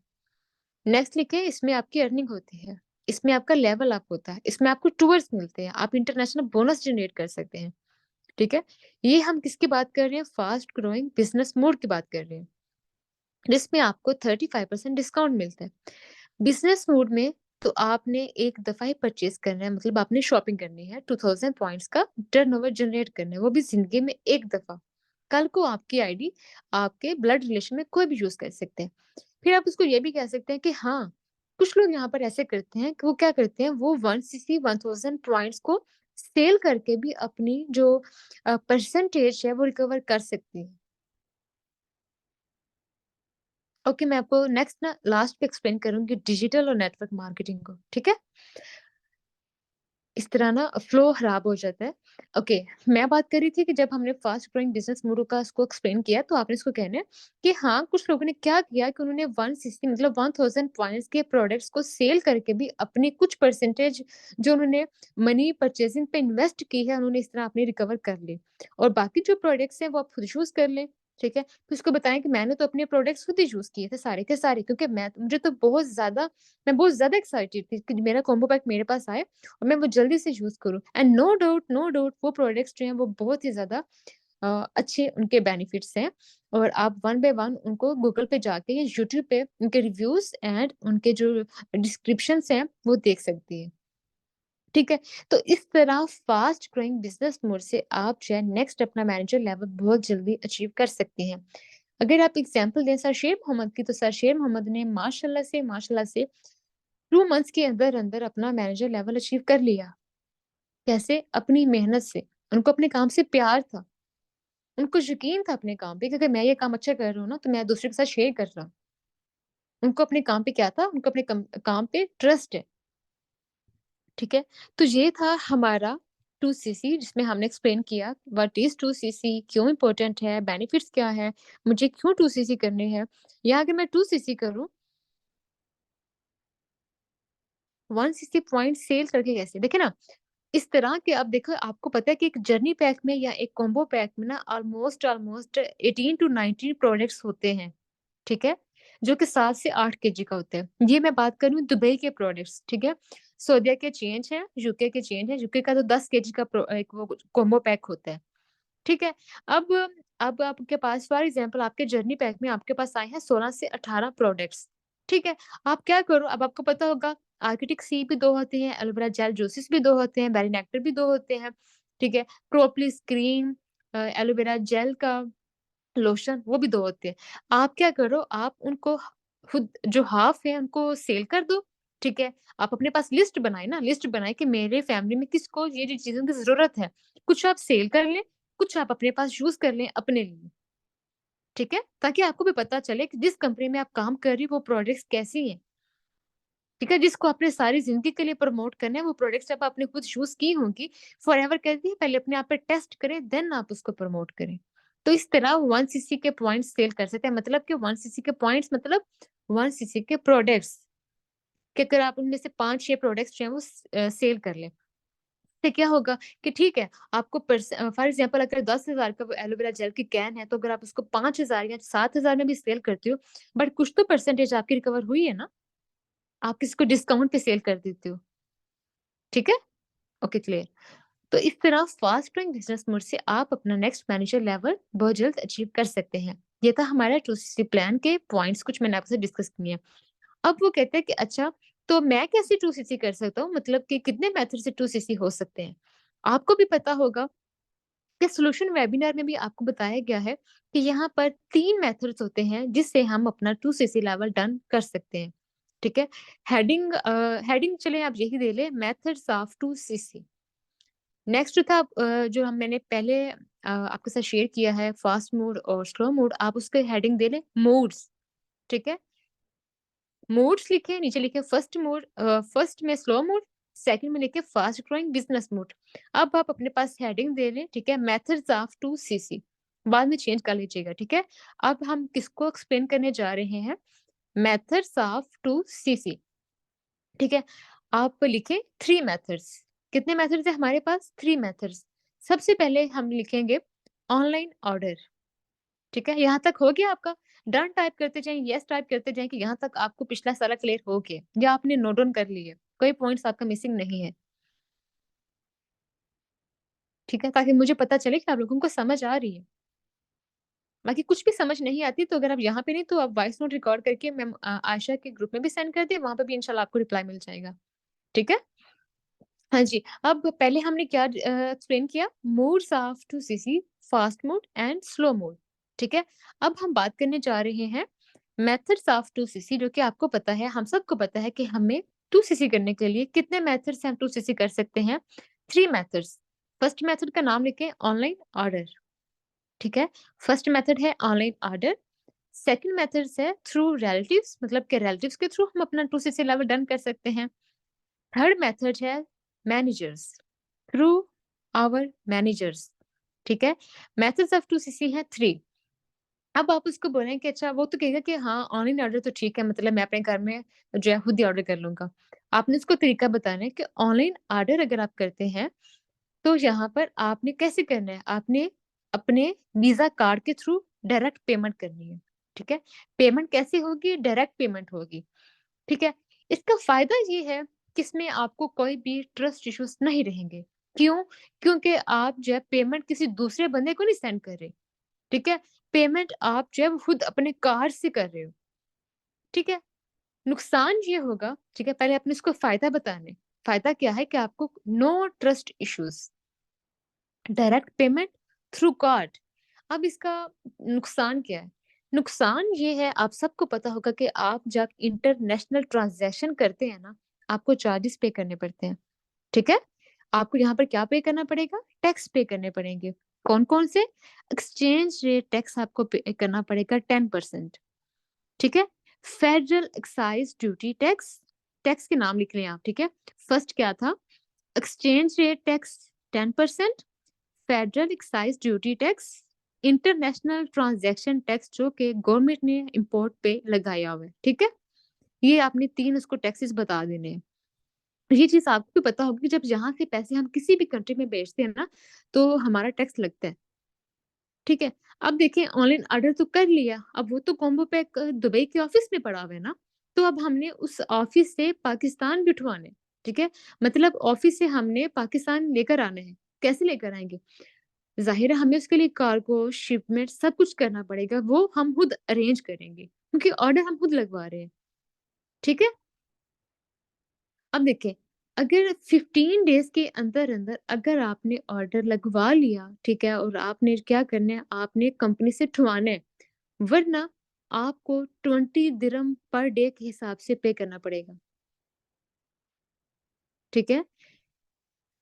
नेक्स्ट लिखें इसमें आपकी अर्निंग होती है। इसमें आपका लेवल अप होता है। इसमें आपको टूवर्स मिलते हैं। आप इंटरनेशनल बोनस जनरेट कर सकते हैं। ठीक है? ये हम किसकी बात कर रहे हैं? फास्ट ग्रोइंग बिजनेस मोड की बात कर रहे हैं। जिसमें आपको 35% डिस्काउंट मिलता है। बिज़नेस मोड में तो आपने एक दफ़ा ही परचेज़ करना है, मतलब आपने शॉपिंग करनी है, 2000 पॉइंट्स का टर्नओवर जनरेट करना है, वो भी ज़िंदगी में एक दफ़ा। कल को आपकी आईडी आपके ब्लड रिलेशन में कोई भी यूज़ कर सकते हैं। फिर आप उसको ये भी कह सकते हैं कि हाँ, कुछ लोग यहाँ पर ऐसे करते हैं कि वो क्या करते हैं, वो 1 सीसी 1000 पॉइंट्स को सेल करके भी अपनी जो परसेंटेज है वो रिकवर कर सकते हैं। ओके, मैं आपको नेक्स्ट ना लास्ट पे एक्सप्लेन करूँगी डिजिटल और नेटवर्क मार्केटिंग को, ठीक है? इस तरह ना फ्लो खराब हो जाता है। ओके, मैं बात कर रही थी कि जब हमने फास्ट ग्रोइंग बिज़नेस मॉडल का उसको एक्सप्लेन किया, तो आपने इसको कहना है कि हाँ, कुछ लोगों ने क्या किया कि उन्होंने 160 मतलब 1000 पॉइंट्स के प्रोडक्ट्स को सेल करके भी अपनी कुछ परसेंटेज जो उन्होंने मनी परचेज़िंग पे इन्वेस्ट की है, उन्होंने इस तरह अपनी रिकवर कर ली। और बाकी जो प्रोडक्ट्स हैं, वो आप खुद चूज़ कर लें, ठीक है? फिर उसको बताएँ कि मैंने तो अपने प्रोडक्ट्स खुद ही चूज़ किए थे सारे के सारे, क्योंकि मुझे तो मैं बहुत ज़्यादा एक्साइटेड थी कि मेरा कॉम्बो पैक मेरे पास आए और मैं वो जल्दी से यूज़ करूँ, एंड नो डाउट वो प्रोडक्ट्स जो हैं वो बहुत ही ज़्यादा अच्छे उनके बेनिफिट्स हैं, और आप वन बाय वन उनको गूगल पे जाके या यूट्यूब पे उनके रिव्यूज़ एंड उनके जो डिस्क्रिप्शंस हैं वो देख सकती हैं। ठीक है? तो इस तरह फास्ट ग्रोइंग बिज़नेस मोड से आप जो है नेक्स्ट अपना मैनेजर लेवल बहुत जल्दी अचीव कर सकते हैं। अगर आप एग्ज़ाम्पल दें सर शेर मोहम्मद की, तो सर शेर मोहम्मद ने माशाल्लाह से 2 मंथ्स के अंदर-अंदर अपना मैनेजर लेवल अचीव कर लिया। कैसे? अपनी मेहनत से। उनको अपने काम से प्यार था। उनको यकीन था अपने काम पे कि अगर मैं ये काम अच्छा कर रहा हूँ ना, तो मैं दूसरे के साथ शेयर कर रहा हूँ। उनको अपने काम पे क्या था? उनको अपने काम पे ट्रस्ट है। ठीक है? तो ये था हमारा 2 सीसी, जिसमें हमने एक्सप्लेन किया व्हाट इज़ 2 सीसी, क्यों इम्पोर्टेंट है, बेनिफिट्स क्या है, मुझे क्यों 2 सीसी करने हैं, या अगर मैं 2 सीसी करूँ, 1 सीसी पॉइंट सेल करके कैसे? देखिए ना, इस तरह के अब देखो, आपको पता है कि एक जर्नी पैक में या एक कॉम्बो पैक में ना ऑलमोस्ट 18 टू 19 प्रोडक्ट्स होते हैं, ठीक है? जो कि 7 से 8 केजी का होता है। ये मैं बात कर रही हूँ दुबई के प्रोडक्ट्स, ठीक है? सऊदीया के चेंज हैं, यूके के चेंज हैं, यूके का तो 10 केजी का एक वो कॉम्बो पैक होता है, ठीक है? अब अब आपके पास फॉर एग्ज़ाम्पल आपके जर्नी पैक में आपके पास आए हैं 16 से 18 प्रोडक्ट्स, ठीक है? आप क्या करो, अब आपको पता होगा आर्किटिक सी भी 2 होते हैं, एलोवेरा जेल जूसेस भी 2 होते हैं, बेरी नेक्टर भी 2 होते हैं, ठीक है? प्रोपोलिस क्रीम एलोवेरा जेल का लोशन वो भी 2 होते हैं। आप क्या करो, आप उनको खुद जो हाफ़ है उनको सेल कर दो, ठीक है? आप अपने पास लिस्ट बनाएँ ना, लिस्ट बनाएँ कि मेरे फैमिली में किसको ये चीज़ों की ज़रूरत है। कुछ आप सेल कर लें, कुछ आप अपने पास यूज़ कर लें अपने लिए, ठीक है? ताकि आपको भी पता चले कि जिस कंपनी में आप काम कर रही हो वो प्रोडक्ट्स कैसी हैं, ठीक है? जिसको आपने सारी ज़िंदगी के लिए प्रमोट करना है, वो प्रोडक्ट्स जब आपने खुद यूज़ की होंगी, फॉरएवर कहती है पहले अपने आप पे टेस्ट करें, देन आप उसको प्रमोट करें। तो इस तरह 1 सीसी के पॉइंट्स सेल कर सकते हैं, मतलब कि 1 सीसी के पॉइंट्स मतलब 1 सीसी के प्रोडक्ट्स, कि अगर आप उनमें से 5-6 प्रोडक्ट्स जो हैं वो सेल कर लें। इससे क्या होगा कि ठीक है, आपको फॉर एग्ज़ाम्पल अगर 10,000 का वो एलोवेरा जेल की कैन है, तो अगर आप उसको 5,000 या 7,000 में भी सेल करते हो, बट कुछ तो परसेंटेज आपकी रिकवर हुई है ना? आप किसी को डिस्काउंट पे सेल कर देते हो, ठीक है? Okay, clear. तो इस तरह फास्ट ग्रोइंग बिज़नेस मोड से आप अपना नेक्स्ट मैनेजर लेवल बहुत जल्द अचीव कर सकते हैं। ये था हमारा 2सीसी प्लान के पॉइंट्स, कुछ मैंने आपसे डिस्कस किए हैं। अब वो कहते हैं कि अच्छा, तो मैं कैसे 2सीसी कर सकता हूँ? मतलब कि कितने मेथड से 2सीसी हो सकते हैं? आपको भी पता होगा कि सॉल्यूशन वेबिनार में भी आपको बताया गया है कि यहाँ पर 3 मेथड्स होते हैं जिससे हम अपना 2सीसी लेवल डन कर सकते हैं। ठीक है? हेडिंग चलें आप यही दे लें, मेथड्स ऑफ 2सीसी। नेक्स्ट था जो मैंने पहले आपके साथ शेयर किया है फास्ट मोड और स्लो मोड, आप उसके हेडिंग दे लें मोड्स, ठीक है? मोड्स लिखे, नीचे लिखे फर्स्ट में स्लो मोड, सेकंड में लिखे फास्ट ग्रोइंग बिज़नेस मोड। अब आप अपने पास हेडिंग दे लें, ठीक है? मेथड्स ऑफ 2सीसी, बाद में चेंज कर लीजिएगा, ठीक है? अब हम किसको एक्सप्लेन करने जा रहे हैं? मेथड्स ऑफ 2सीसी, ठीक है? आप लिखें 3 मेथड्स। कितने मेथड्स हैं हमारे पास? 3 मेथड्स। सबसे पहले हम लिखेंगे ऑनलाइन ऑर्डर, ठीक है? यहाँ तक हो गया आपका? डन टाइप करते जाएँ, येस टाइप करते जाएँ कि यहाँ तक आपको पिछला सारा क्लियर हो गया या आपने नोट डाउन कर लिए, कोई पॉइंट्स आपका मिसिंग नहीं है, ठीक है? ताकि मुझे पता चले कि आप लोगों को समझ आ रही है। बाकी कुछ भी समझ नहीं आती तो अगर आप यहाँ पे नहीं तो आप वॉइस नोट रिकॉर्ड करके मैम आयशा के ग्रुप में भी सेंड कर दें, वहाँ पे भी इंशाल्लाह आपको रिप्लाई मिल जाएगा। ठीक है? हाँ जी, अब पहले हमने क्या एक्सप्लेन किया modes of two CC, fast mode and slow mode, ठीक है? अब हम बात करने जा रहे हैं मेथड्स ऑफ टू सीसी जो कि आपको पता है, हम सबको पता है कि हमें टू सीसी करने के लिए कितने मेथड्स से हम टू सीसी कर सकते हैं? 3 मेथड्स। फर्स्ट मेथड का नाम लिखें ऑनलाइन ऑर्डर, ठीक है? फर्स्ट मेथड है ऑनलाइन ऑर्डर, सेकंड मेथड्स है थ्रू रिलेटिव्स मतलब कि रिलेटिव्स के थ्रू हम अपना टू सीसी लेवल डन कर सकते हैं। थर्ड मेथड है मैनेजर्स, थ्रू आवर मैनेजर्स, ठीक है? मेथड्स ऑफ टू सीसी है 3। अब आप उसको बोलें कि अच्छा वो तो कहेगा कि हाँ, ऑनलाइन ऑर्डर तो ठीक है मतलब मैं अपने घर में जो है खुद ही ऑर्डर कर लूँगा। आपने उसको तरीका बताना है कि ऑनलाइन ऑर्डर अगर आप करते हैं, तो यहाँ पर आपने कैसे करना है? आपने अपने वीज़ा कार्ड के थ्रू डायरेक्ट पेमेंट करनी है, ठीक है? पेमेंट कैसे होगी? डायरेक्ट पेमेंट होगी, ठीक है? इसका फ़ायदा ये है कि इसमें आपको कोई भी ट्रस्ट इश्यूज़ नहीं रहेंगे। क्यों? क्योंकि आप जो है पेमेंट किसी दूसरे बंदे को नहीं सेंड कर रहे, ठीक है? पेमेंट आप जो है वो खुद अपने कार्ड से कर रहे हो, ठीक है? नुकसान ये होगा, ठीक है? पहले आपने इसको फ़ायदा बताने। फ़ायदा क्या है कि आपको no trust issues, direct payment through card. अब इसका नुकसान क्या है? नुकसान ये है आप सबको पता होगा कि आप जब इंटरनेशनल ट्रांज़ैक्शन करते हैं ना, आपको चार्जेस पे करने पड़ते हैं, ठीक है? आपको यहाँ पर क्या पे करना पड़ेगा? टैक्स पे करने पड़ेंगे। कौन-कौन से? एक्सचेंज रेट टैक्स आपको पे करना पड़ेगा 10%, ठीक है? Federal excise duty tax, tax के नाम लिख लें आप, ठीक है? फर्स्ट क्या था? Exchange rate tax 10%, federal excise duty tax, international transaction tax जो कि गवर्नमेंट ने इंपोर्ट पे लगाया हुआ है, ठीक है? ये आपने 3 उसको टैक्सेस बता देने हैं। ये चीज़ आपको भी पता होगी कि जब यहाँ से पैसे हम किसी भी कंट्री में भेजते हैं ना, तो हमारा टैक्स लगता है, ठीक है? अब देखिए ऑनलाइन ऑर्डर तो कर लिया, अब वो तो कॉम्बो पैक दुबई के ऑफिस में पड़ा हुआ है ना, तो अब हमने उस ऑफिस से पाकिस्तान बिठवाने, ठीक है? मतलब ऑफिस से हमने पाकिस्तान लेकर आने हैं, कैसे लेकर आएँगे? ज़ाहिर है हमें उसके लिए कार्गो, शिपमेंट सब कुछ करना पड़ेगा, वो हम खुद अरेंज करेंगे, क्योंकि ऑर्डर हम खुद लगवा रहे हैं, ठीक है? अब देखें, अगर 15 डेज़ के अंदर-अंदर अगर आपने ऑर्डर लगवा लिया, ठीक है? और आपने क्या करना है, आपने कंपनी से उठवाना है, वरना आपको 20 दिरहम पर डे के हिसाब से पे करना पड़ेगा, ठीक है?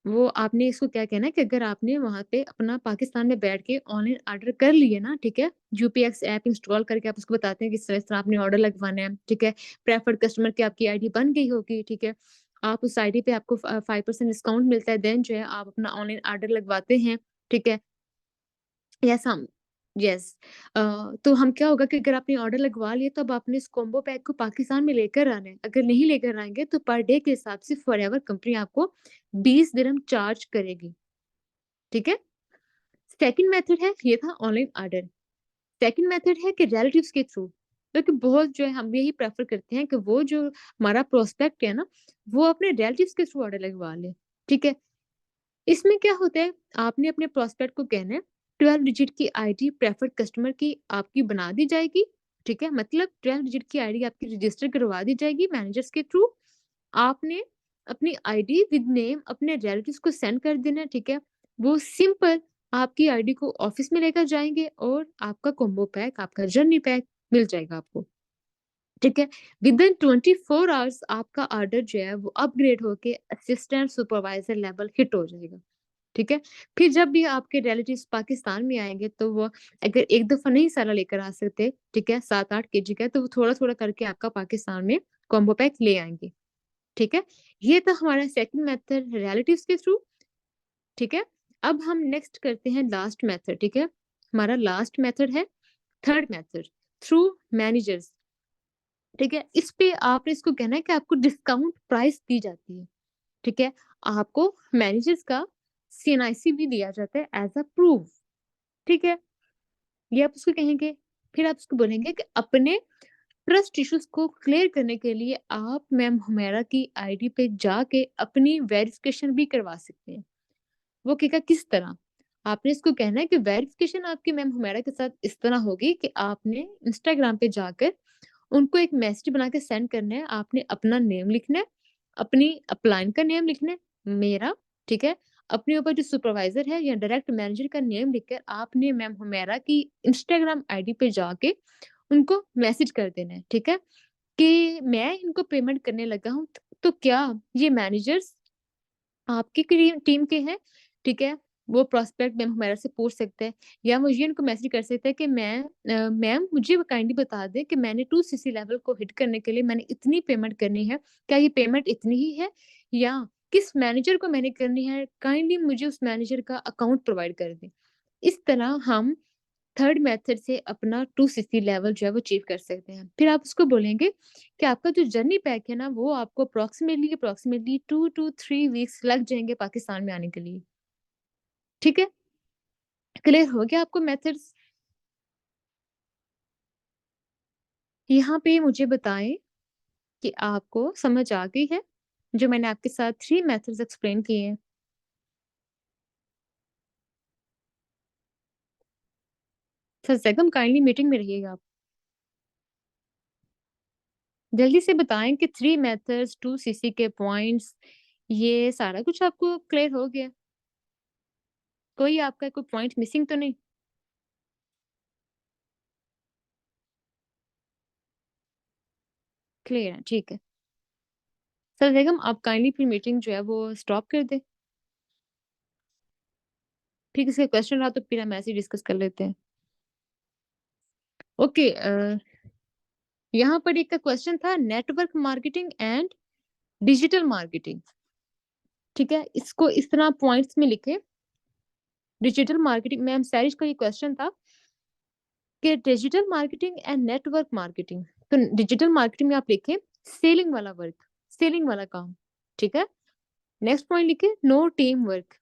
वो आपने इसको क्या कहना है कि अगर आपने वहाँ पे अपना पाकिस्तान में बैठ के ऑनलाइन ऑर्डर कर लिए ना, ठीक है? यूपीएक्स ऐप इंस्टॉल करके आप उसको बताते हैं कि इस तरह आपने ऑर्डर लगवाना है, ठीक है? प्रेफर्ड कस्टमर की आपकी आईडी बन गई होगी, ठीक है? आप उस आईडी पे आपको 5% डिस्काउंट मिलता है, देन जो है आप अपना ऑनलाइन ऑर्डर लगवाते हैं, ठीक है? यस हम यस अ, तो हम क्या होगा कि अगर आपने ऑर्डर लगवा लिया तो अब आपने इस कॉम्बो पैक को पाकिस्तान में लेकर आना है। अगर नहीं लेकर आएँगे तो पर डे के हिसाब से फॉरएवर कंपनी आपको 20 दिरहम चार्ज करेगी। ठीक है? सेकंड मेथड है ये था ऑनलाइन ऑर्डर। सेकंड मेथड है कि रिलेटिव्स के थ्रू, क्योंकि बहुत जो है हम यही प्रेफ़र करते हैं कि वो जो हमारा प्रोस्पेक्ट है ना, वो अपने रिलेटिव्स के थ्रू ऑर्डर लगवा ले। ठीक है? इसमें क्या होता है, आपने अपने प्रोस्पेक्ट को कहना है 12 डिजिट की आईडी प्रेफर्ड कस्टमर की आपकी बना दी जाएगी, ठीक है? मतलब 12 डिजिट की आईडी आपकी रजिस्टर करवा दी जाएगी मैनेजर्स के थ्रू। आपने अपनी आईडी विद नेम अपने रिलेटिव्स को सेंड कर देना है, ठीक है? वो सिंपल आपकी आईडी को ऑफिस में लेकर जाएँगे और आपका कॉम्बो पैक, आपका जर्नी पैक मिल जाएगा आपको, ठीक है? विदिन 24 आवर्स आपका ऑर्डर जो है वो अपग्रेड होके असिस्टेंट सुपरवाइज़र लेवल हिट हो जाएगा। ठीक है? फिर जब भी आपके रिलेटिव्स पाकिस्तान में आएँगे तो वो अगर एक दफ़ा नहीं सारा लेकर आ सकते, ठीक है? 7-8 केजी का तो वो थोड़ा-थोड़ा करके आपका पाकिस्तान में कॉम्बो पैक ले आएँगे, ठीक है? ये था हमारा सेकंड मेथड रिलेटिव्स के थ्रू, ठीक है? अब हम नेक्स्ट करते हैं लास्ट मेथड, ठीक है? हमारा लास्ट मेथड है थर्ड मेथड थ्रू मैनेजर्स, ठीक है? इस पे आपने इसको कहना है कि आपको डिस्काउंट प्राइस दी जाती है, ठीक है? आपको मैनेजर्स का सीएनआईसी भी दिया जाता है एज़ अ प्रूफ, ठीक है? ये आप उसको कहेंगे, फिर आप उसको बोलेंगे कि अपने ट्रस्ट इश्यूज़ को क्लियर करने के लिए आप मैम हुमैरा की आईडी पे जाके अपनी वेरिफिकेशन भी करवा सकते हैं। वो कहेगा किस तरह? आपने इसको कहना है कि वेरिफिकेशन आपकी मैम हुमैरा के साथ इस तरह होगी कि आपने इंस्टाग्राम पे जाकर उनको एक मैसेज बना के सेंड करना है। आपने अपना नेम लिखना है, अपनी अपलाइन का नेम लिखना है, मेरा, ठीक है? अपने ऊपर जो सुपरवाइज़र है या डायरेक्ट मैनेजर का नेम लिखकर आपने मैम हुमैरा की इंस्टाग्राम आईडी पे जाके उनको मैसेज कर देना है, ठीक है? कि मैं इनको पेमेंट करने लगा हूँ, तो क्या ये मैनेजर्स आपकी टीम के हैं, ठीक है? वो प्रॉस्पेक्ट मैम हमारे से पूछ सकते हैं या वो ये उनको मैसेज कर सकते हैं कि मैम मुझे काइंडली बता दें कि मैंने 2 सीसी लेवल को हिट करने के लिए मैंने इतनी पेमेंट करनी है। क्या ये पेमेंट इतनी ही है या किस मैनेजर को मैंने करनी है? काइंडली मुझे उस मैनेजर का अकाउंट प्रोवाइड कर दें। इस तरह हम थर्ड मेथड से अपना 2 सीसी लेवल जो है वो अचीव कर सकते हैं। फिर आप उसको बोलेंगे कि आपका जो जर्नी पैक है ना वो आपको अप्रॉक्सिमेटली 2 टू 3 वीक्स लग जाएँगे पाकिस्तान में आने के लिए। ठीक है? क्लियर हो गया आपको मेथड्स? यहाँ पे मुझे बताएँ कि आपको समझ आ गई है? जो मैंने आपके साथ 3 मेथड्स एक्सप्लेन किए हैं। सर सेकंड काइंडली मीटिंग में रहिएगा आप। जल्दी से बताएँ कि 3 मेथड्स, 2 सीसी के पॉइंट्स ये सारा कुछ आपको क्लियर हो गया? कोई आपका कोई पॉइंट मिसिंग तो नहीं? क्लियर है, ठीक है। सर बेगम आप काइंडली फिर मीटिंग जो है वो स्टॉप कर दें। ठीक है, इसका क्वेश्चन रहा तो फिर हम ऐसे ही डिस्कस कर लेते हैं। ओके यहाँ पर एक का क्वेश्चन था network marketing and digital marketing, ठीक है? इसको इस तरह पॉइंट्स में लिखें। डिजिटल मार्केटिंग मैम सैरिश का ये क्वेश्चन था कि digital marketing and network marketing. तो डिजिटल मार्केटिंग में आप लिखें सेलिंग वाला वर्क, सेलिंग वाला काम, ठीक है? नेक्स्ट पॉइंट लिखें नो टीम वर्क।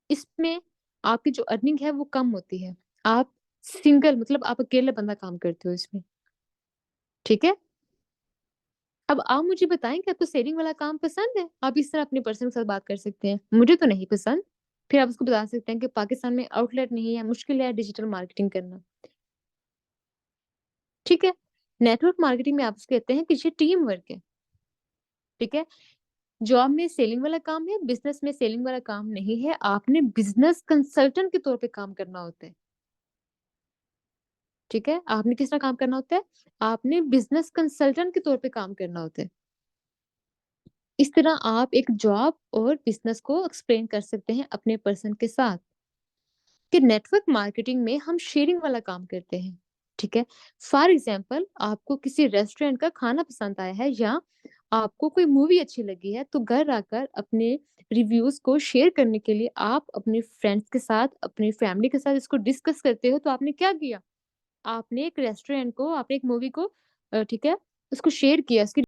इसमें आपकी जो अर्निंग है वो कम होती है। आप सिंगल मतलब आप अकेले बंदा काम करते हो इसमें, ठीक है? अब आप मुझे बताएँ कि आपको सेलिंग वाला काम पसंद है? आप इस तरह अपने पर्सन के साथ बात कर सकते हैं। मुझे तो नहीं पसंद। फिर आप उसको बता सकते हैं कि पाकिस्तान में आउटलेट नहीं है, मुश्किल है डिजिटल मार्केटिंग करना, ठीक है? नेटवर्क मार्केटिंग में आप उसको कहते हैं कि ये टीम वर्क है, ठीक है? जॉब में सेलिंग वाला काम है, बिज़नेस में सेलिंग वाला काम नहीं है। आपने बिज़नेस कंसल्टेंट के तौर पे काम करना होता है। ठीक है? आपने किस तरह काम करना होता है? आपने बिज़नेस कंसल्टेंट के तौर पे काम करना होता है। इस तरह आप एक जॉब और बिज़नेस को एक्सप्लेन कर सकते हैं अपने पर्सन के साथ कि नेटवर्क मार्केटिंग में हम शेयरिंग वाला काम करते हैं। ठीक है? फॉर एग्ज़ाम्पल आपको किसी रेस्टोरेंट का खाना पसंद आया है या आपको कोई मूवी अच्छी लगी है, तो घर आकर अपने रिव्यूज़ को शेयर करने के लिए आप अपने फ्रेंड्स के साथ, अपनी फैमिली के साथ इसको डिस्कस करते हो, तो आपने क्या किया? आपने एक मूवी को ठीक है, उसको शेयर किया, उसकी